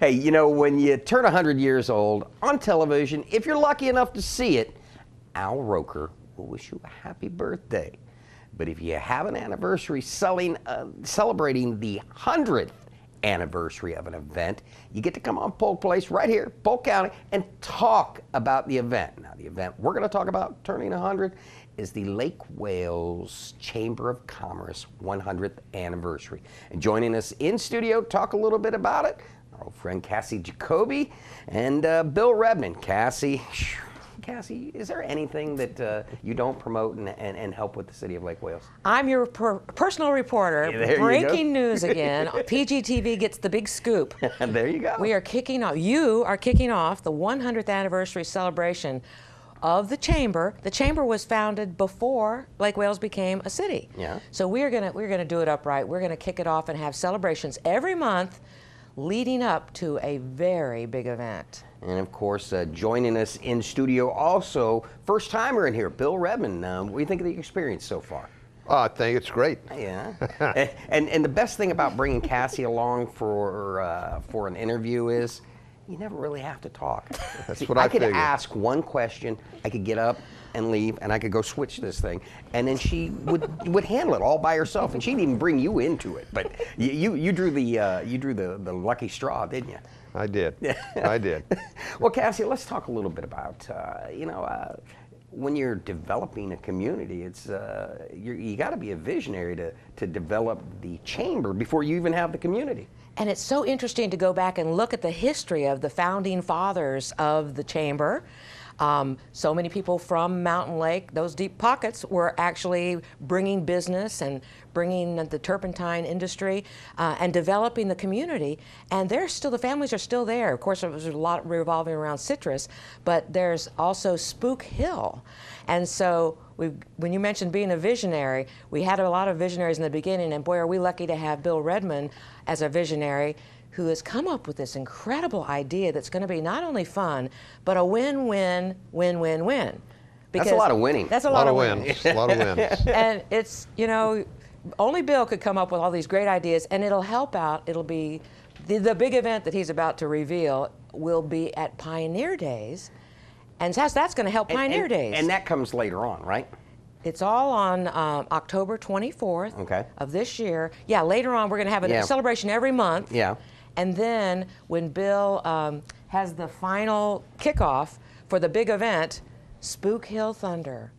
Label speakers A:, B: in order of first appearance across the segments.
A: Hey, you know, when you turn 100 years old on television, if you're lucky enough to see it, Al Roker will wish you a happy birthday. But if you have an anniversary celebrating the 100th anniversary of an event, you get to come on Polk Place right here, Polk County, and talk about the event. Now, the event we're going to talk about turning 100 is the Lake Wales Chamber of Commerce 100th anniversary. And joining us in studio to talk a little bit about it, our old friend Cassie Jacoby and Bill Redmon. Cassie, is there anything that you don't promote and help with the city of Lake Wales?
B: I'm your personal reporter.
A: Yeah,
B: breaking news again. PGTV gets the big scoop.
A: There you go.
B: We are kicking off. You are kicking off the 100th anniversary celebration of the Chamber. The Chamber was founded before Lake Wales became a city.
A: Yeah.
B: So we're gonna do it upright. We're gonna kick it off and have celebrations every month leading up to a very big event.
A: And of course, joining us in studio also, first timer in here, Bill Redmon. What do you think of the experience so far?
C: I think it's great.
A: Yeah. and the best thing about bringing Cassie along for an interview is you never really have to talk.
C: That's what I figured.
A: could ask one question, I could get up and leave, and I could go switch this thing, and then she would handle it all by herself, and she didn't even bring you into it. But you drew the lucky straw, didn't you?
C: I did. I did.
A: Well, Cassie, let's talk a little bit about when you're developing a community, it's you got to be a visionary to develop the chamber before you even have the community.
B: And it's so interesting to go back and look at the history of the founding fathers of the Chamber. So many people from Mountain Lake, those deep pockets, were actually bringing business and bringing the turpentine industry and developing the community. And the families are still there. Of course, there was a lot revolving around citrus, but there's also Spook Hill. And so when you mentioned being a visionary, we had a lot of visionaries in the beginning, and boy, are we lucky to have Bill Redmon as a visionary who has come up with this incredible idea that's going to be not only fun, but a win-win, win-win-win.
A: That's a lot of winning.
B: That's a lot of
C: wins. A lot of wins.
B: And it's, only Bill could come up with all these great ideas, and it'll help out. It'll be, the big event that he's about to reveal will be at Pioneer Days, and that's going to help Pioneer Days.
A: And that comes later on, right?
B: It's all on October 24th of this year. Yeah, later on we're going to have a celebration every month.
A: Yeah.
B: And then when Bill has the final kickoff for the big event, Spook Hill Thunder.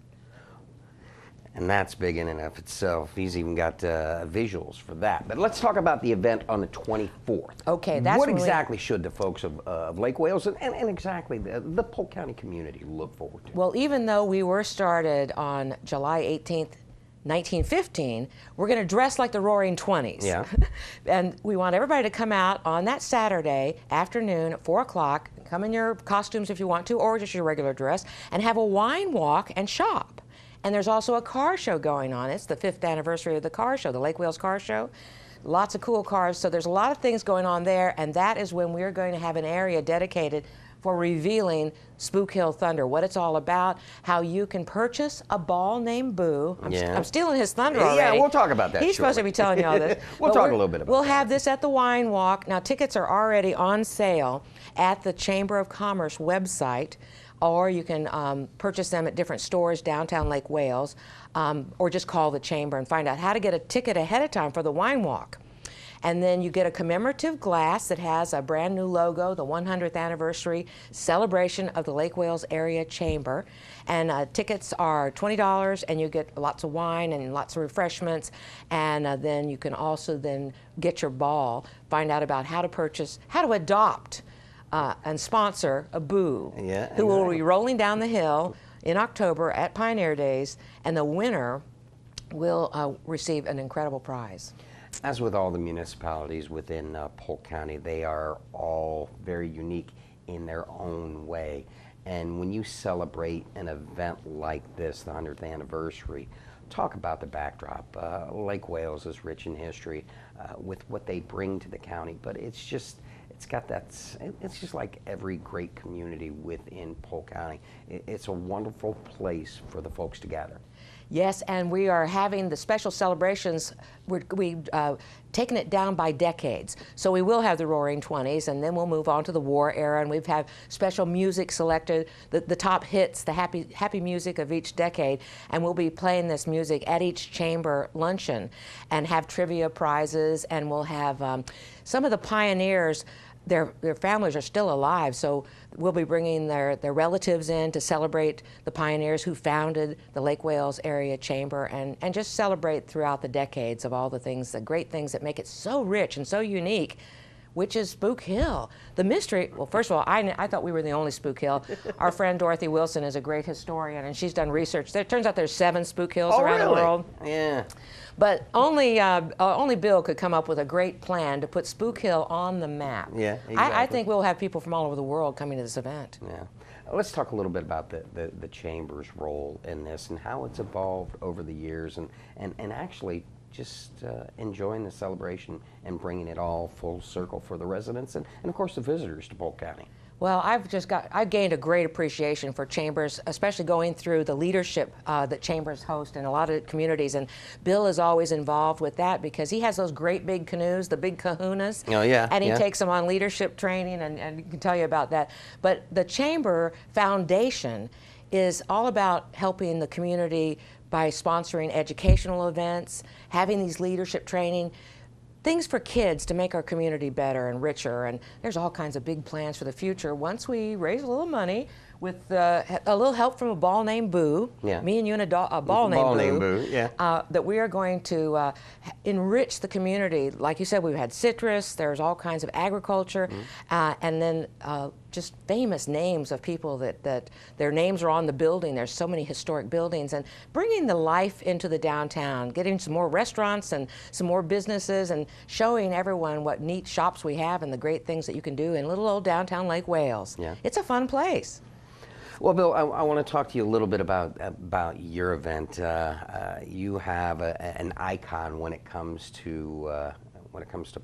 A: And that's big in and of itself. He's even got visuals for that. But let's talk about the event on the 24th.
B: Okay, that's
A: what exactly should the folks of Lake Wales and exactly the Polk County community look forward to?
B: Well, even though we were started on July 18th, 1915, we're going to dress like the Roaring Twenties.
A: Yeah.
B: And we want everybody to come out on that Saturday afternoon at 4 o'clock, come in your costumes if you want to, or just your regular dress, and have a wine walk and shop. And there's also a car show going on. It's the 5th anniversary of the car show, the Lake Wales Car Show. Lots of cool cars, so there's a lot of things going on there, and that is when we're going to have an area dedicated for revealing Spook Hill Thunder, what it's all about, how you can purchase a ball named Boo. I'm stealing his thunder already.
A: Yeah, we'll talk about that.
B: He's supposed to be telling you all this.
A: We'll talk a little bit about
B: We'll
A: that.
B: have this at the Wine Walk. Now, tickets are already on sale at the Chamber of Commerce website, or you can purchase them at different stores downtown Lake Wales, or just call the Chamber and find out how to get a ticket ahead of time for the Wine Walk. And then you get a commemorative glass that has a brand new logo, the 100th anniversary celebration of the Lake Wales Area Chamber. And tickets are $20, and you get lots of wine and lots of refreshments. And then you can also then get your ball, find out about how to purchase, how to adopt and sponsor a Boo, who will be rolling down the hill in October at Pioneer Days, and the winner will receive an incredible prize.
A: As with all the municipalities within Polk County, they are all very unique in their own way. And when you celebrate an event like this, the 100th anniversary, talk about the backdrop. Lake Wales is rich in history with what they bring to the county, but it's just like every great community within Polk County. It's a wonderful place for the folks to gather.
B: Yes, and we are having the special celebrations. We've taken it down by decades. So we will have the Roaring 20s, and then we'll move on to the war era, and we've had special music selected, the top hits, the happy music of each decade, and we'll be playing this music at each chamber luncheon and have trivia prizes, and we'll have some of the pioneers. Their families are still alive, so we'll be bringing their relatives in to celebrate the pioneers who founded the Lake Wales Area Chamber, and just celebrate throughout the decades of all the things, the great things that make it so rich and so unique, which is Spook Hill. The mystery, well, first of all, I thought we were the only Spook Hill. Our friend Dorothy Wilson is a great historian, and she's done research. It turns out there's 7 Spook Hills around the world.
A: Yeah.
B: But only Bill could come up with a great plan to put Spook Hill on the map.
A: Yeah, exactly.
B: I think we'll have people from all over the world coming to this event.
A: Yeah. Let's talk a little bit about the Chamber's role in this and how it's evolved over the years, and actually just enjoying the celebration and bringing it all full circle for the residents and of course the visitors to Polk County.
B: Well, I've gained a great appreciation for chambers, especially going through the leadership that chambers host in a lot of communities. And Bill is always involved with that because he has those great big canoes, the big kahunas.
A: Oh, yeah.
B: And he takes them on leadership training, and he can tell you about that. But the Chamber Foundation is all about helping the community by sponsoring educational events, having these leadership training, things for kids to make our community better and richer. And there's all kinds of big plans for the future once we raise a little money with a little help from a ball named Boo.
A: Yeah.
B: Me and you and a ball named Boo. Yeah. That we are going to enrich the community. Like you said, we've had citrus, there's all kinds of agriculture, and then just famous names of people that their names are on the building. There's so many historic buildings, and bringing the life into the downtown, getting some more restaurants and some more businesses, and showing everyone what neat shops we have and the great things that you can do in little old downtown Lake Wales. Yeah. It's a fun place.
A: Well, Bill, I want to talk to you a little bit about your event. You have an icon when it comes to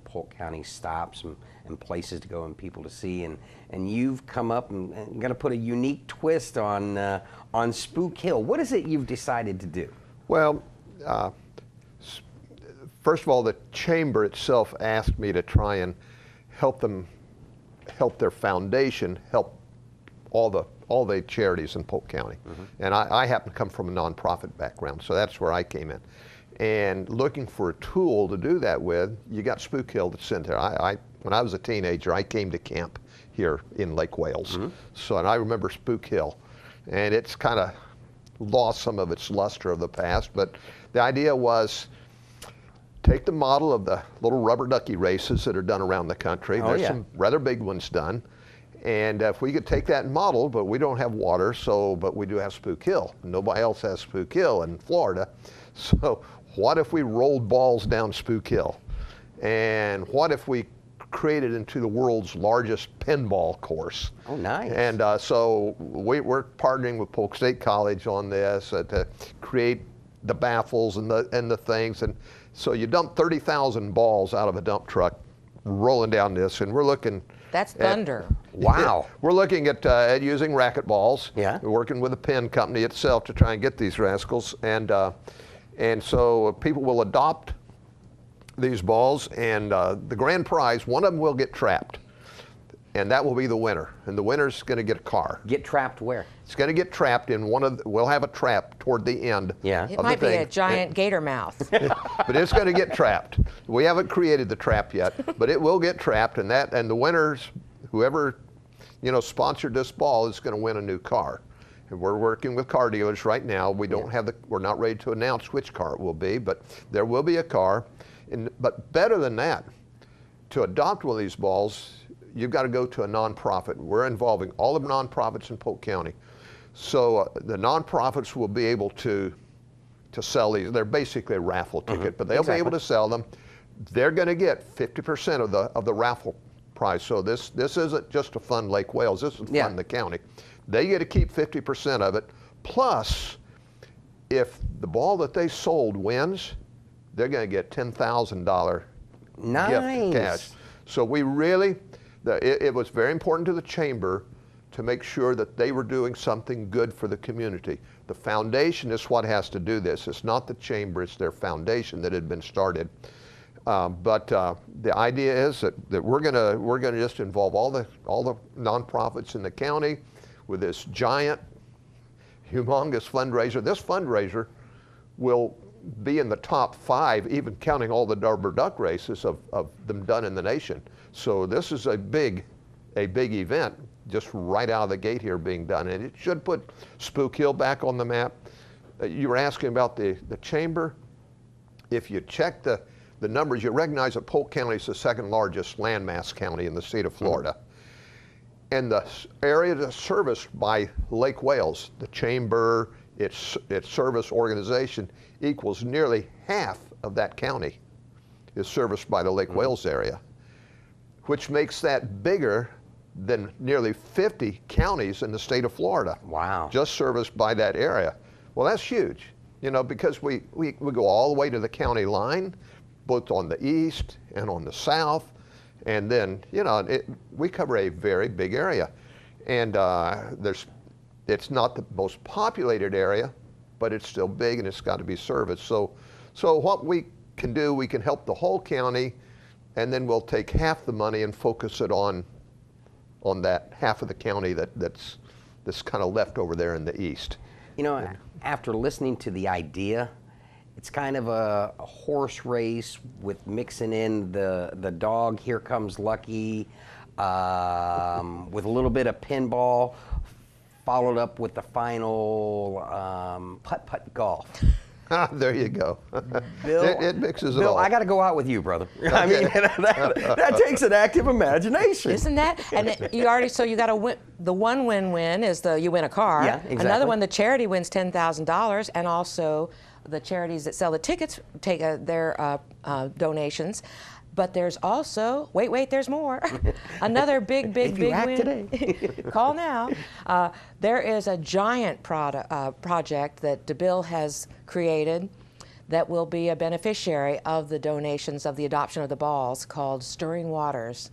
A: Polk County stops and places to go and people to see, and you've come up and going to put a unique twist on Spook Hill. What is it you've decided to do?
C: Well, first of all, the chamber itself asked me to try and help their foundation help all the charities in Polk County. And I happen to come from a nonprofit background, so that's where I came in. And looking for a tool to do that with, you got Spook Hill that's in there. When I was a teenager, I came to camp here in Lake Wales. So, and I remember Spook Hill. And it's kind of lost some of its luster of the past, but the idea was take the model of the little rubber ducky races that are done around the country. There's some rather big ones done. And if we could take that model, but we don't have water, but we do have Spook Hill. Nobody else has Spook Hill in Florida. So what if we rolled balls down Spook Hill? And what if we created into the world's largest pinball course?
A: Oh, nice.
C: And so we're partnering with Polk State College on this to create the baffles and the things. And so you dump 30,000 balls out of a dump truck rolling down this, and we're looking.
B: That's thunder.
A: Wow.
C: We're looking at using racket balls. Yeah. We're working with the pin company itself to try and get these rascals. And so people will adopt these balls, and the grand prize, one of them will get trapped. And that will be the winner. And the winner's going to get a car.
A: Get trapped where? It's
C: going to get trapped in we'll have a trap toward the end.
A: Yeah.
B: It might be a giant gator mouth.
C: But it's going to get trapped. We haven't created the trap yet, but it will get trapped, and the winners, whoever sponsored this ball, is going to win a new car. And we're working with car dealers right now. We don't have we're not ready to announce which car it will be, but there will be a car. But better than that, to adopt one of these balls, you've got to go to a nonprofit. We're involving all the nonprofits in Polk County. So the nonprofits will be able to sell these. They're basically a raffle ticket, but they'll be able to sell them. They're going to get 50% of the raffle prize. So this isn't just a fun Lake Wales. This is fun the county. They get to keep 50% of it. Plus, if the ball that they sold wins, they're going to get $10,000 gift cash. So we really, it was very important to the chamber to make sure that they were doing something good for the community. The foundation is what has to do this. It's not the chamber, it's their foundation that had been started. But the idea is that we're gonna just involve all the nonprofits in the county with this giant, humongous fundraiser. This fundraiser will be in the top 5, even counting all the rubber duck races of them done in the nation. So this is a big event, just right out of the gate here being done, and it should put Spook Hill back on the map. You were asking about the chamber. If you check the numbers, you recognize that Polk County is the 2nd largest landmass county in the state of Florida. And the area that's serviced by Lake Wales, the chamber, its service organization, equals nearly half of that county is serviced by the Lake Wales area, which makes that bigger than nearly 50 counties in the state of Florida.
A: Wow. Just
C: serviced by that area. Well, that's huge, you know, because we go all the way to the county line, both on the east and on the south, and then, you know, we cover a very big area. And it's not the most populated area, but it's still big and it's got to be serviced. So what we can do, we can help the whole county, and then we'll take half the money and focus it on that half of the county that's kind of left over there in the east.
A: You know, after listening to the idea, it's kind of a horse race with mixing in the dog, Here Comes Lucky, with a little bit of pinball, followed up with the final putt-putt golf.
C: There you go.
A: Bill,
C: it mixes it
A: Bill,
C: all.
A: I got to go out with you, brother. I mean, that takes an active imagination.
B: Isn't that? And you already, so you got to win. The one win-win is you win a car.
A: Yeah, exactly.
B: Another one, the charity wins $10,000, and also the charities that sell the tickets take their donations. But there's also, wait, there's more. Another big win.
A: Today.
B: Call now. There is a giant project that Bill has created that will be a beneficiary of the donations of the adoption of the balls, called Stirring Waters.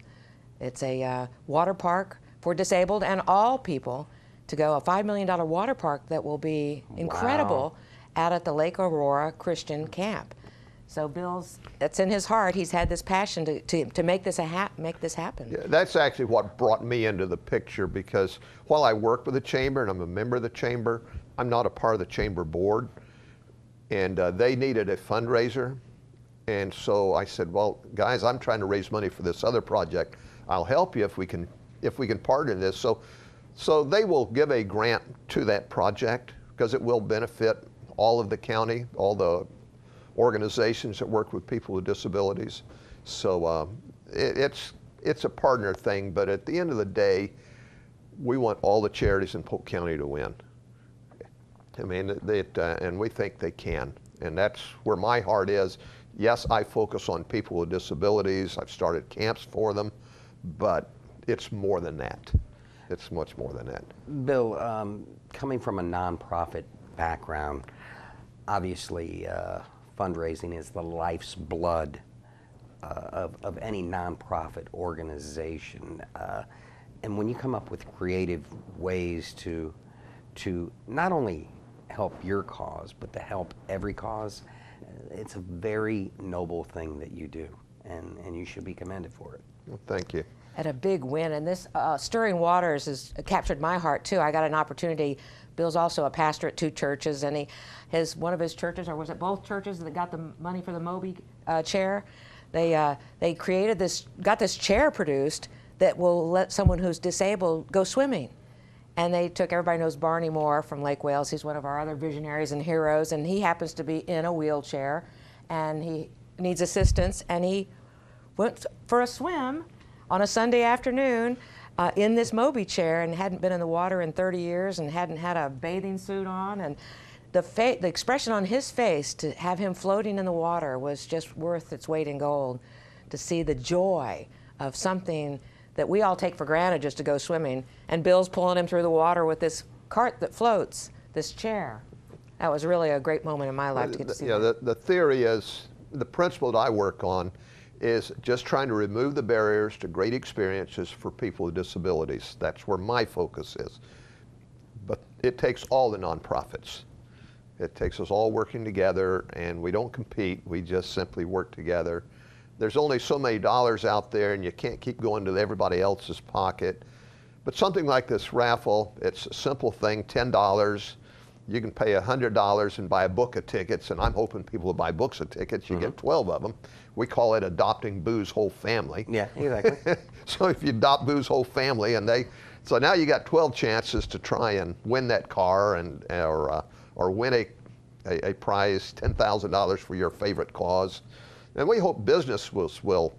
B: It's a water park for disabled and all people to go, a $5 million water park that will be incredible out at the Lake Aurora Christian Camp. So Bill's, it's in his heart. He's had this passion to make this happen.
C: Yeah, that's actually what brought me into the picture, because while I work with the chamber and I'm a member of the chamber, I'm not a part of the chamber board. And they needed a fundraiser. And so I said, well, guys, I'm trying to raise money for this other project. I'll help you if we can partner in this. So they will give a grant to that project, because it will benefit all of the county, all the organizations that work with people with disabilities. So it's a partner thing, but at the end of the day, we want all the charities in Polk County to win. I mean, and we think they can, and that's where my heart is. Yes, I focus on people with disabilities. I've started camps for them, but it's more than that. It's much more than that.
A: Bill, coming from a nonprofit background, obviously fundraising is the life's blood of any nonprofit organization. And when you come up with creative ways to not only help your cause, but to help every cause, it's a very noble thing that you do, and you should be commended for it.
C: Well, thank you.
B: At a big win, and this Stirring Waters has captured my heart too. I got an opportunity. Bill's also a pastor at 2 churches, and one of his churches, or was it both churches, that got the money for the Moby chair? They created got this chair produced that will let someone who's disabled go swimming. And they took, everybody knows Barney Moore from Lake Wales. He's one of our other visionaries and heroes, and he happens to be in a wheelchair, and he needs assistance, and he went for a swim on a Sunday afternoon in this Moby chair, and hadn't been in the water in 30 years and hadn't had a bathing suit on. And the expression on his face to have him floating in the water was just worth its weight in gold, to see the joy of something that we all take for granted, just to go swimming. And Bill's pulling him through the water with this cart that floats, this chair. That was really a great moment in my life to get to see that.
C: The theory is, the principle that I work on is just trying to remove the barriers to great experiences for people with disabilities. That's where my focus is. But it takes all the nonprofits. It takes us all working together, and we don't compete, we just simply work together. There's only so many dollars out there, and you can't keep going to everybody else's pocket. But something like this raffle, it's a simple thing, $10. You can pay $100 and buy a book of tickets, and I'm hoping people will buy books of tickets. You get 12 of them. We call it adopting Boo's whole family.
A: Yeah, exactly.
C: So if you adopt Boo's whole family, and so now you got 12 chances to try and win that car, or win a prize, $10,000 for your favorite cause. And we hope business will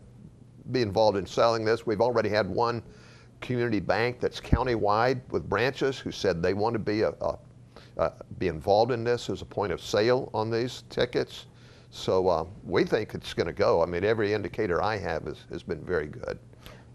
C: be involved in selling this. We've already had one community bank that's county-wide with branches who said they want to be involved in this as a point of sale on these tickets. So we think it's going to go. I mean, every indicator I have has been very good.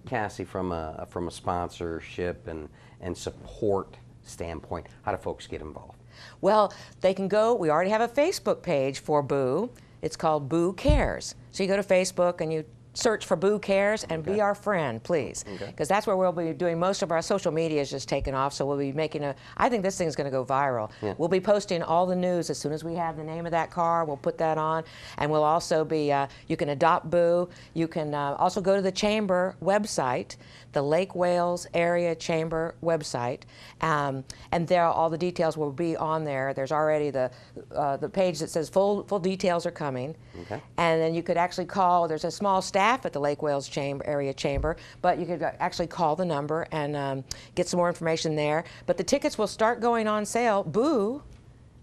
A: Cassie, from a sponsorship and support standpoint, how do folks get involved?
B: Well, they can go, we already have a Facebook page for Boo. It's called Boo Cares. So you go to Facebook and you search for Boo Cares and be our friend, please. Because that's where we'll be doing most of our social media is just taken off, so we'll be making I think this thing's going to go viral. Yeah. We'll be posting all the news as soon as we have the name of that car. We'll put that on, and we'll also be, you can adopt Boo. You can also go to the Chamber website, the Lake Wales Area Chamber website, and there all the details will be on there. There's already the page that says full details are coming, and then you could actually call. There's a small staff at the Lake Wales Area Chamber, but you could actually call the number and get some more information there. But the tickets will start going on sale. Boo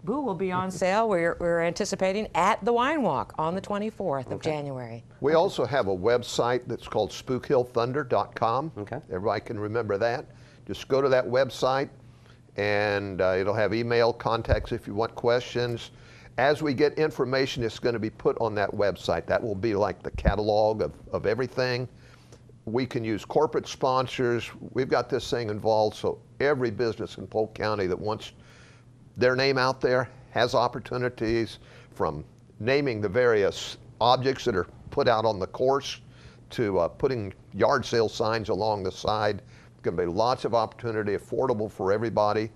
B: will be on sale. We're anticipating at the Wine Walk on the 24th of January.
C: We also have a website that's called SpookHillThunder.com. Everybody can remember that. Just go to that website, and it'll have email contacts if you want questions. As we get information, it's going to be put on that website. That will be like the catalog of everything. We can use corporate sponsors. We've got this thing involved, so every business in Polk County that wants their name out there has opportunities, from naming the various objects that are put out on the course to putting yard sale signs along the side. There's going to be lots of opportunity, affordable for everybody,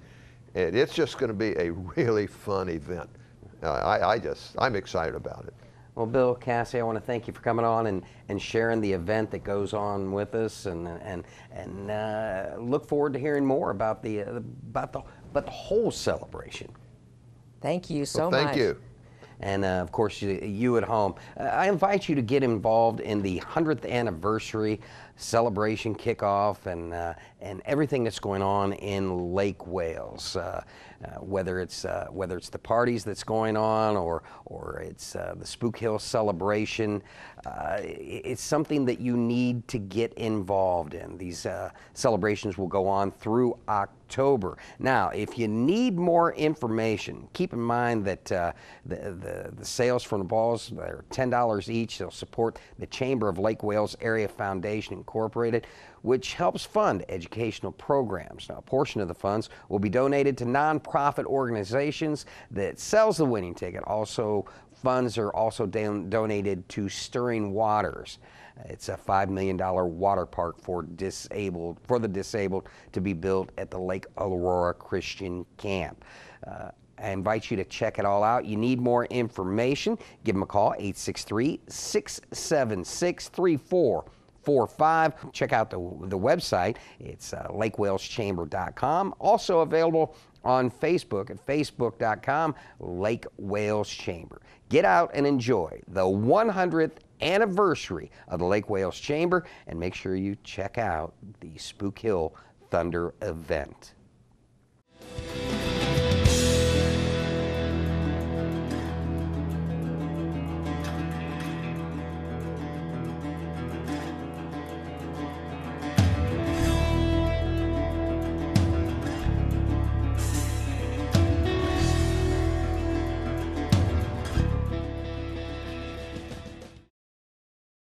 C: and it's just going to be a really fun event. I'm excited about it.
A: Well, Bill, Cassie, I want to thank you for coming on and sharing the event that goes on with us, and look forward to hearing more about the whole celebration.
B: Thank you so much.
C: Thank you.
A: And of course, you at home, I invite you to get involved in the 100th anniversary celebration kickoff and everything that's going on in Lake Wales. Whether it's the parties that's going on or it's the Spook Hill celebration, it's something that you need to get involved in. These celebrations will go on through October. Now, if you need more information, keep in mind that the sales from the balls are $10 each. They'll support the Chamber of Lake Wales Area Foundation Incorporated, which helps fund educational programs. Now, a portion of the funds will be donated to nonprofit organizations that sells the winning ticket. Also, funds are also donated to Stirring Waters. It's a $5 million water park for the disabled to be built at the Lake Aurora Christian Camp. I invite you to check it all out. You need more information, give them a call, 863-676-3445. Check out the website. It's lakewaleschamber.com. Also available on Facebook at facebook.com, Lake Wales Chamber. Get out and enjoy the 100th anniversary of the Lake Wales Chamber, and make sure you check out the Spook Hill Thunder event.